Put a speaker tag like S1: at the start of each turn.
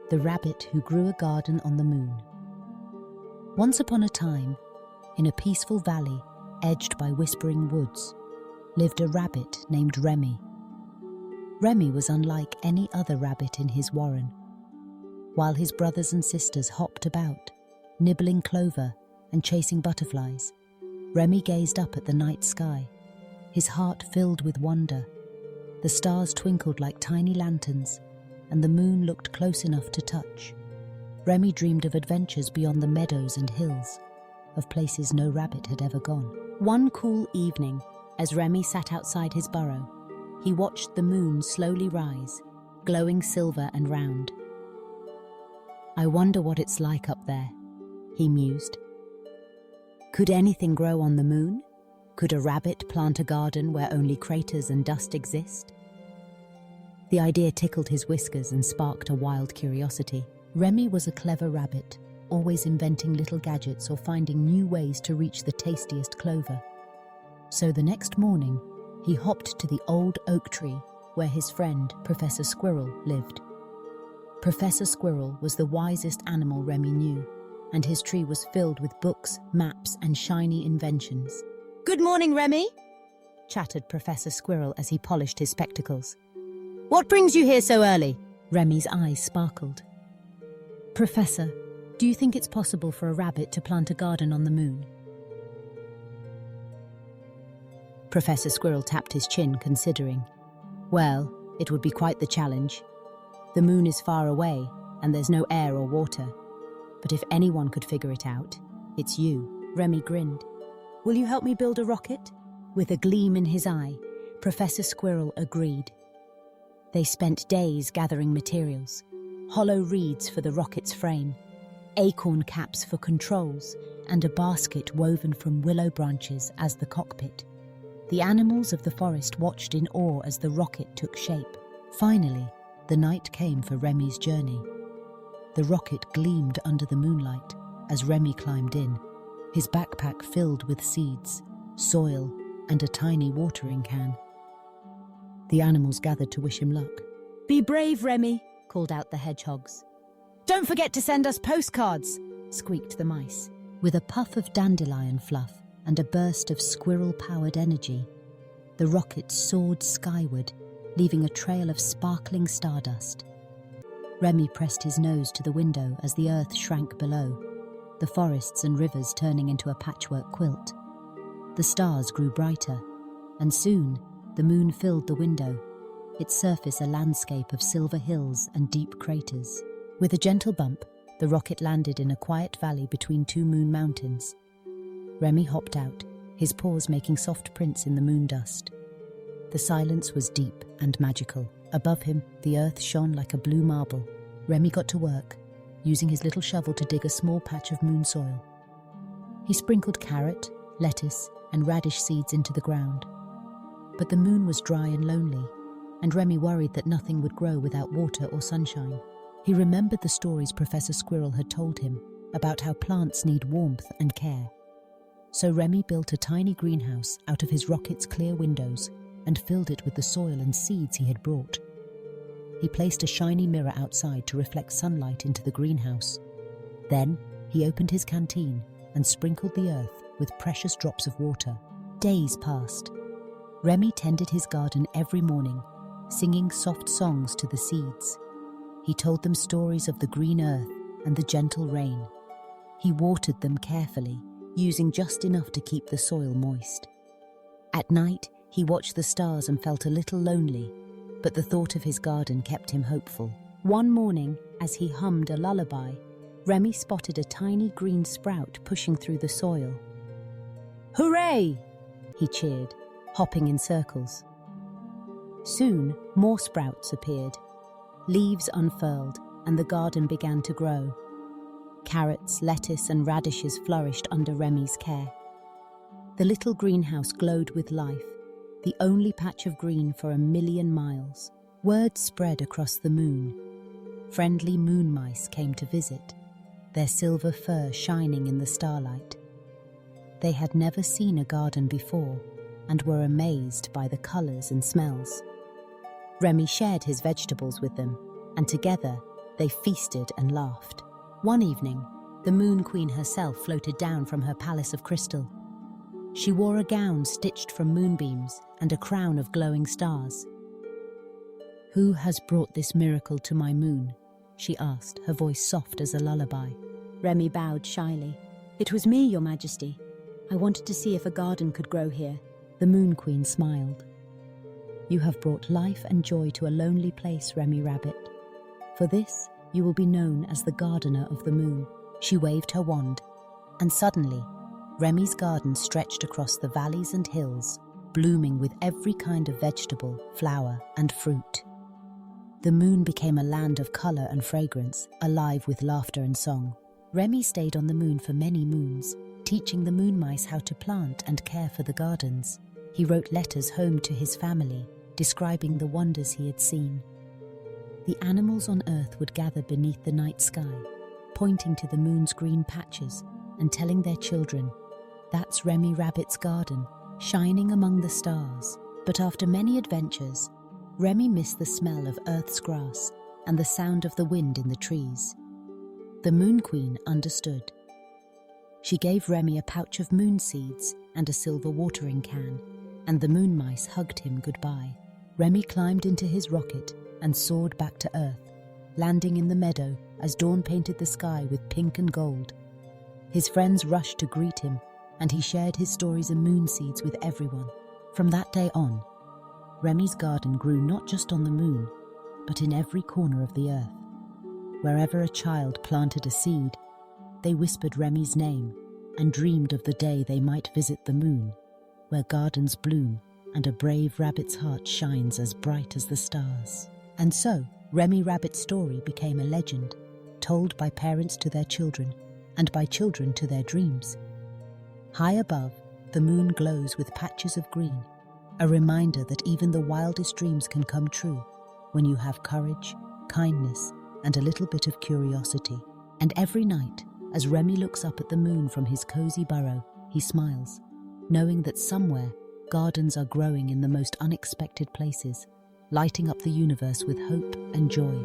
S1: the rabbit who grew a garden on the moon. Once upon a time, in a peaceful valley edged by whispering woods, lived a rabbit named Remy. Remy was unlike any other rabbit in his warren. While his brothers and sisters hopped about, nibbling clover and chasing butterflies, Remy gazed up at the night sky, his heart filled with wonder. The stars twinkled like tiny lanterns, and the moon looked close enough to touch. Remy dreamed of adventures beyond the meadows and hills, of places no rabbit had ever gone. One cool evening, as Remy sat outside his burrow, he watched the moon slowly rise, glowing silver and round. "I wonder what it's like up there," he mused. "Could anything grow on the moon? Could a rabbit plant a garden where only craters and dust exist?" The idea tickled his whiskers and sparked a wild curiosity. Remy was a clever rabbit, always inventing little gadgets or finding new ways to reach the tastiest clover. So the next morning, he hopped to the old oak tree where his friend, Professor Squirrel, lived. Professor Squirrel was the wisest animal Remy knew, and his tree was filled with books, maps, and shiny inventions. "Good morning, Remy," chattered Professor Squirrel as he polished his spectacles. "What brings you here so early?" Remy's eyes sparkled. "Professor, do you think it's possible for a rabbit to plant a garden on the moon?" Professor Squirrel tapped his chin, considering. "Well, it would be quite the challenge. The moon is far away, and there's no air or water. But if anyone could figure it out, it's you." Remy grinned. "Will you help me build a rocket?" With a gleam in his eye, Professor Squirrel agreed. They spent days gathering materials: hollow reeds for the rocket's frame, acorn caps for controls, and a basket woven from willow branches as the cockpit. The animals of the forest watched in awe as the rocket took shape. Finally, the night came for Remy's journey. The rocket gleamed under the moonlight as Remy climbed in, his backpack filled with seeds, soil, and a tiny watering can. The animals gathered to wish him luck. "Be brave, Remy," called out the hedgehogs. "Don't forget to send us postcards," squeaked the mice. With a puff of dandelion fluff and a burst of squirrel-powered energy, the rocket soared skyward, leaving a trail of sparkling stardust. Remy pressed his nose to the window as the earth shrank below, the forests and rivers turning into a patchwork quilt. The stars grew brighter, and soon the moon filled the window, its surface a landscape of silver hills and deep craters. With a gentle bump, the rocket landed in a quiet valley between two moon mountains. Remy hopped out, his paws making soft prints in the moon dust. The silence was deep and magical. Above him, the earth shone like a blue marble. Remy got to work, using his little shovel to dig a small patch of moon soil. He sprinkled carrot, lettuce, and radish seeds into the ground. But the moon was dry and lonely, and Remy worried that nothing would grow without water or sunshine. He remembered the stories Professor Squirrel had told him about how plants need warmth and care. So Remy built a tiny greenhouse out of his rocket's clear windows and filled it with the soil and seeds he had brought. He placed a shiny mirror outside to reflect sunlight into the greenhouse. Then he opened his canteen and sprinkled the earth with precious drops of water. Days passed. Remy tended his garden every morning, singing soft songs to the seeds. He told them stories of the green earth and the gentle rain. He watered them carefully, using just enough to keep the soil moist. At night, he watched the stars and felt a little lonely, but the thought of his garden kept him hopeful. One morning, as he hummed a lullaby, Remy spotted a tiny green sprout pushing through the soil. "Hooray!" he cheered, hopping in circles. Soon, more sprouts appeared. Leaves unfurled, and the garden began to grow. Carrots, lettuce, and radishes flourished under Remy's care. The little greenhouse glowed with life, the only patch of green for 1,000,000 miles. Word spread across the moon. Friendly moon mice came to visit, their silver fur shining in the starlight. They had never seen a garden before and were amazed by the colours and smells. Remy shared his vegetables with them, and together They feasted and laughed. One evening, the Moon Queen herself floated down from her palace of crystal. She wore a gown stitched from moonbeams and a crown of glowing stars. "Who has brought this miracle to my moon?" she asked, her voice soft as a lullaby.
S2: Remy bowed shyly. "It was me, Your Majesty. I wanted to see if a garden could grow here."
S1: The Moon Queen smiled. "You have brought life and joy to a lonely place, Remy Rabbit. For this, you will be known as the Gardener of the Moon." She waved her wand, and suddenly, Remy's garden stretched across the valleys and hills, blooming with every kind of vegetable, flower, and fruit. The moon became a land of colour and fragrance, alive with laughter and song. Remy stayed on the moon for many moons, teaching the moon mice how to plant and care for the gardens. He wrote letters home to his family, describing the wonders he had seen. The animals on Earth would gather beneath the night sky, pointing to the moon's green patches and telling their children, "That's Remy Rabbit's garden, shining among the stars." But after many adventures, Remy missed the smell of Earth's grass and the sound of the wind in the trees. The Moon Queen understood. She gave Remy a pouch of moon seeds and a silver watering can, and the moon mice hugged him goodbye. Remy climbed into his rocket and soared back to Earth, landing in the meadow as dawn painted the sky with pink and gold. His friends rushed to greet him, and he shared his stories and moon seeds with everyone. From that day on, Remy's garden grew not just on the moon, but in every corner of the earth. Wherever a child planted a seed, they whispered Remy's name and dreamed of the day they might visit the moon, where gardens bloom and a brave rabbit's heart shines as bright as the stars. And so, Remy Rabbit's story became a legend, told by parents to their children and by children to their dreams. High above, the moon glows with patches of green, a reminder that even the wildest dreams can come true when you have courage, kindness, and a little bit of curiosity. And every night, as Remy looks up at the moon from his cozy burrow, he smiles, knowing that somewhere gardens are growing in the most unexpected places, lighting up the universe with hope and joy.